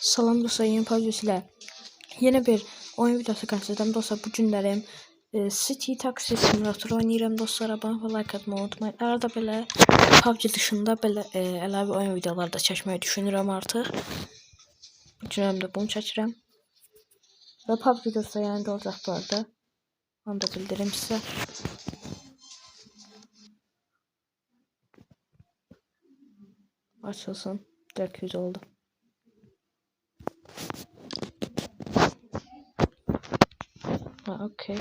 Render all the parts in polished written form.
Salam dostlar, yeni paylaşıyla yeni bir oyun videosu karşınızdayım dostlar. Bu günlerim City Taxi Simulator oynayıram dostlar. Abone ve like atmayı unutmayın. Arada böyle PUBG dışında böyle əlavə oyun videoları da çəkməyi düşünürəm artıq. Bu günlərimdə bunu çəkirəm. Və PUBG videosu yani olacaq bu arada. Onu da bildirim sizə. Açılsın. 400 oldu. Ha, okey.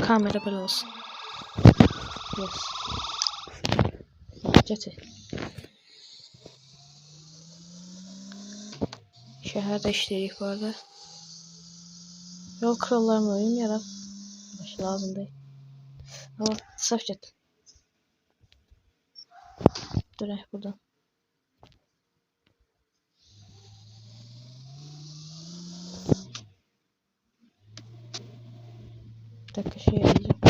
Kamera böyle olsun. Yes. Getir. Şehirde işleyirik bu arada. Yol kurallarına uyum yarat. Başı lazım değil. Ama saf get. Dönək buradan. Bir dakika şey yapacağım.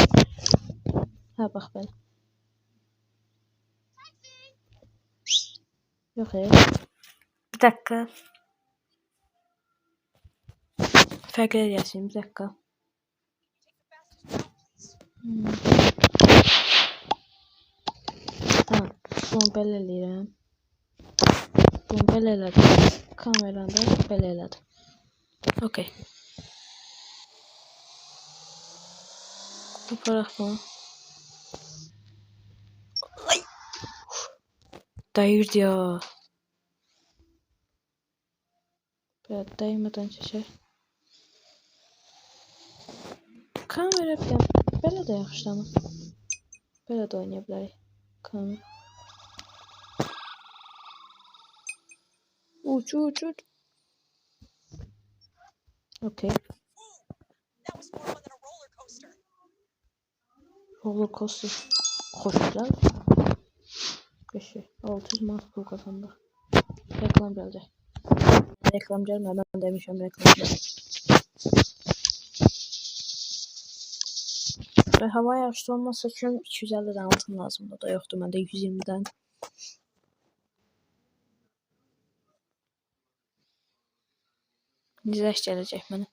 Ha bak ben. Yok hayır. Bir dakika. Farklı yazayım bir dakika. Tamam. Bunu belə eləyirəm. Bunu belə elədim. Kameranı da belə elədim. Okey. Yaparaq bunu. Ay. Dayırdı ya. Biraz daymadan çəkək. Kamera belə də yaxşılanır. Belə də oynaya bilərik. Kamera. Uç. Okey. Roller coaster. Xoşlar. 600 manat pul kazandı. Reklam gelecek. Reklam gelmeden demişim reklam gelecek. Ve hava yağışlı olmasa için 250'den altın lazım. O da yoktu. Ben de 120'den. Nizəş gelecek bana.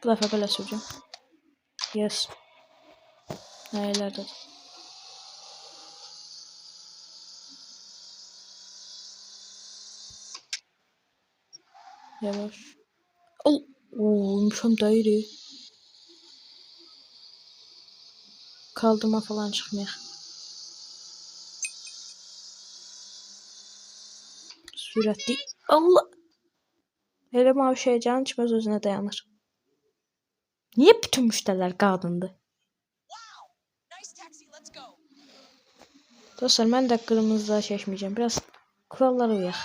Bu defa böyle süreceğim. Yes. Nerelerde? Yavaş. Oh, müşüm dayırı. Kaldırma falan çıkmıyor. Süratli. Allah. Hele mavi şey can içmez özüne dayanır. Niye bütün müşteriler kadındı? Dostlar ben de kırmızıda seçmeyeceğim. Biraz kurallara uyak.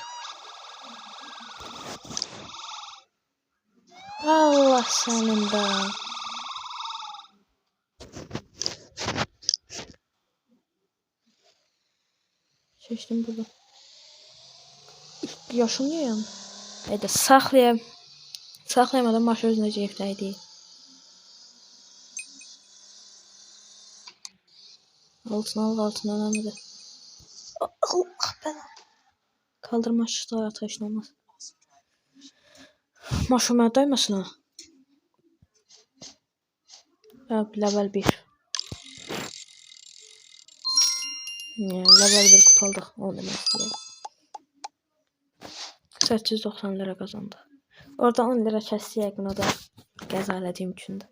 Allah senin de. Seçtim bunu. Yaşım niye yan? Hadi saklayamadan başı özüne cevdəydi. Altına önemli. Allah ben. Kaldırma aşağıda ateşin olmaz. Maşuma daymasın ha. Level 1. Level 1 kutu aldık. O demek diye. 890 lira kazandı. Orada 10 lira kəsdi yəqin o da qəzələdiyim üçündür.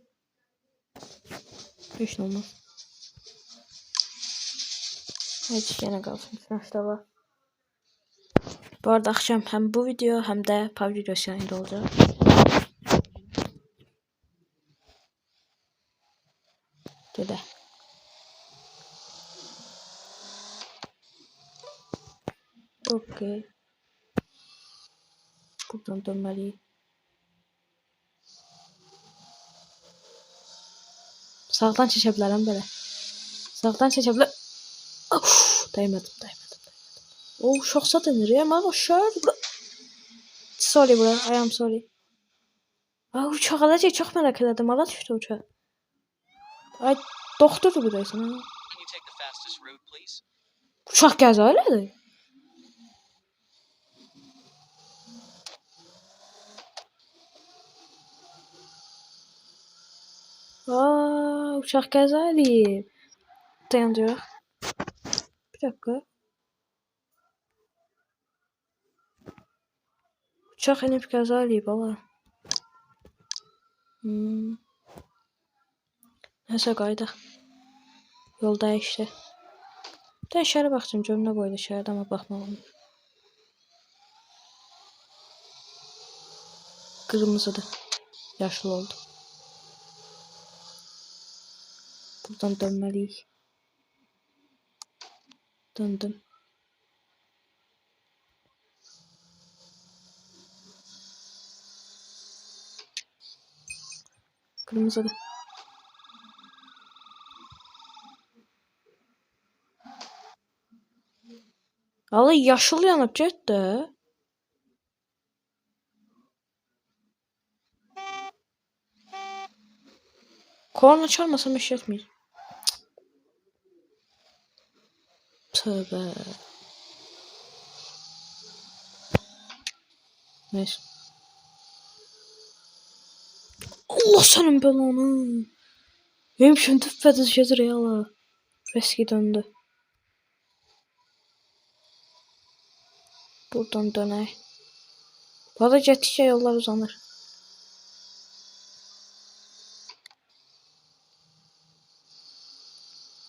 Heç nə olmaz. Heç yenə qalsın. Nəşdə var. Bu arada akşam hem bu video hem de PUBG videosu yayında olacak. Dede. Okey. Buradan dönmeliyim. Sağdan çekebilirim böyle. Sağdan çekebilirim. Değmedim. Oh şoksa denir ya. Ben aşağı. Sorry bro. I am sorry. Uçak alacak. Çok merak ettim. Ala düştü uçak. Ay doktordu bu da sen. Uçak geldi öyledir. Uçak qəza eləyib. Dayanacaq. Bir dakika. Uçak inip qəza eləyib baba. Nəsə qaydaq. Yolda işte. Ben şəhərə baxacağım. Görüm nə boyda şəhərdə amma baxmalıyım. Kırmızıdır. Yaşlı oldu. Buradan dönmeliyiz. Döndüm. Kırmızıdır. Allah yaşıl yanıb get də. Korna çalmasam iş etmir. Tövbe. Neyse. Allah senin belanı. Benim şimdi tüpfediz gedir ya Allah. Reski döndü. Buradan dönək. Burada getdikcə yollar uzanır.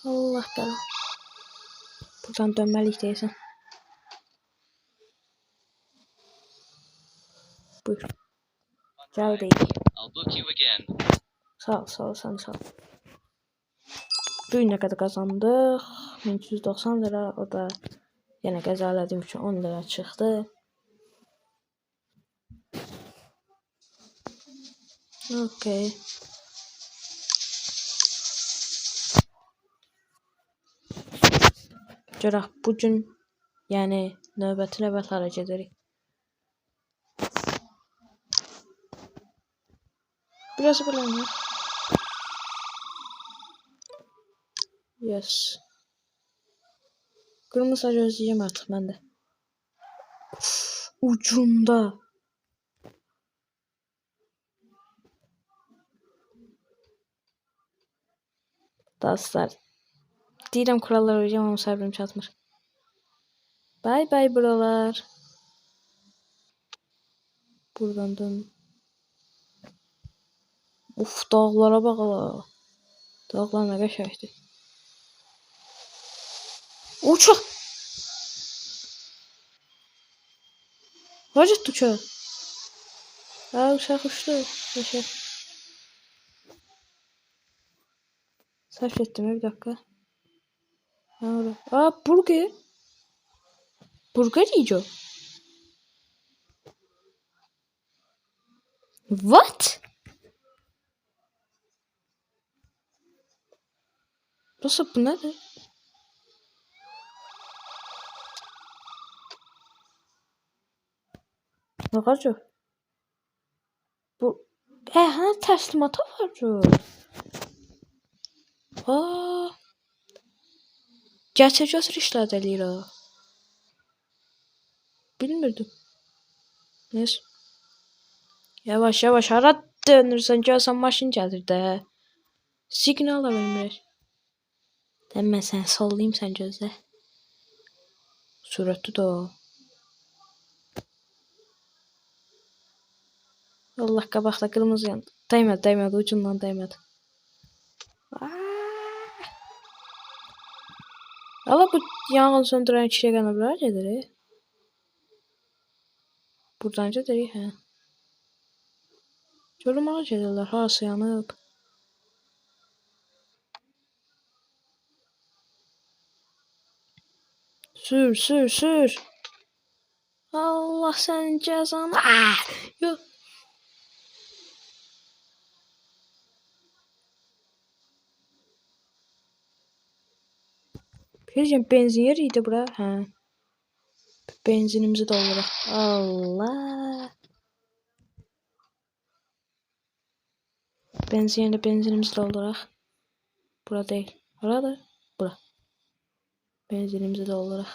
Allah bəla. Buradan dönməliyik deyəsən. Buyur. Gəldik. Sağ ol, sen sağ ol. Bu gün nə qədər qazandıq? 1290 lira. O da yenə qəza elədiyim üçün 10 lira çıxdı. Okay. Görək bugün, yəni növbəti növbətlərə gedirik. Biraz bilən. Yes. Kırmızı gözleyeceğim artık ben de. Uf, ucunda. Dostlar. Deyirəm kurallara uyacağım ama səbrim çatmır. Bye bye buralar. Buradan dön. Uf, dağlara bak ala. Dağlar ne qəşəngdir. Uçaq. Vacid uçaq. Uçaq uçdu. Qəşəng. Səhv etdim bir dakika. Burger. Burger yiyeceğim. What? Nasıl bu nedir? Ne kadar? Bu ha teslimata var. Gerçək işlər eləyir ha. Bilmirdim. Neyse. Yavaş yavaş hara dönürsən görsən maşın gəlir də. Siqnal da vermir. Demə sən sollayım sən gözlə. Sürətli də o. Allah qabaqda qırmızı yandı. Dəymədi ucundan dəymədi. Allah bu yanğın söndürən kişiyə qanablar gedir. Buradan gedirik hə. Görüm ağa gedirlər, harası yanıb. Sür. Allah sənin cəzanı. Yox. Biləcəm benzin yeriydi bura. Hə. Benzinimizi dolduraq. Allah. Benzinimizi dolduraq. Bura değil. Buradır. Bura. Benzinimizi dolduraq.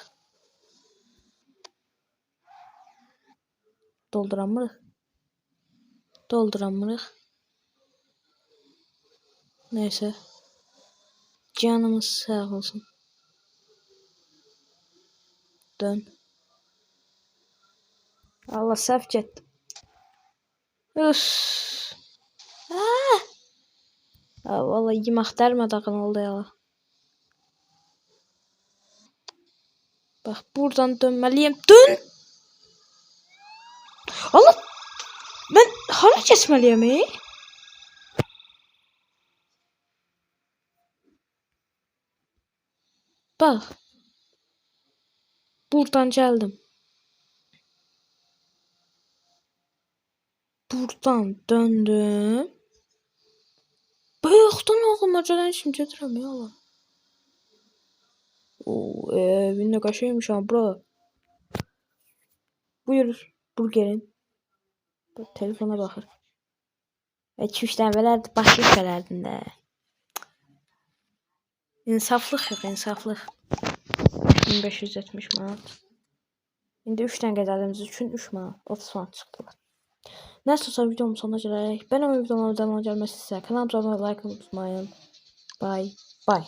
Dolduramırıq. Neyse. Canımız sağ olsun. Dön. Allah səhv getdim. Üf. Vallahi yemək dərmadağın oldu ya. Bak buradan dönmeliyim. Dön. Allah. Ben hara kesmeliyim Bak. Buradan geldim. Buradan döndüm. Bayaqdan ağlıma gələn işim gedirəm ya Allah. Oo, evin ne kaşıymış ha bura. Buyur burgerin. Bak, telefona bakır. 2-3 tane velerdi başlık vererdin de. İnsaflıq yok insaflıq. 1570 manat. İndi 3 tane qədərimiz üçün 3 manat 30 manat çıxdılar. Neyse olsa videomun sonuna gələrək. Ben o videoların devamlı gelmesi size. Kanalıma abone olmayı like unutmayın. Bye bye.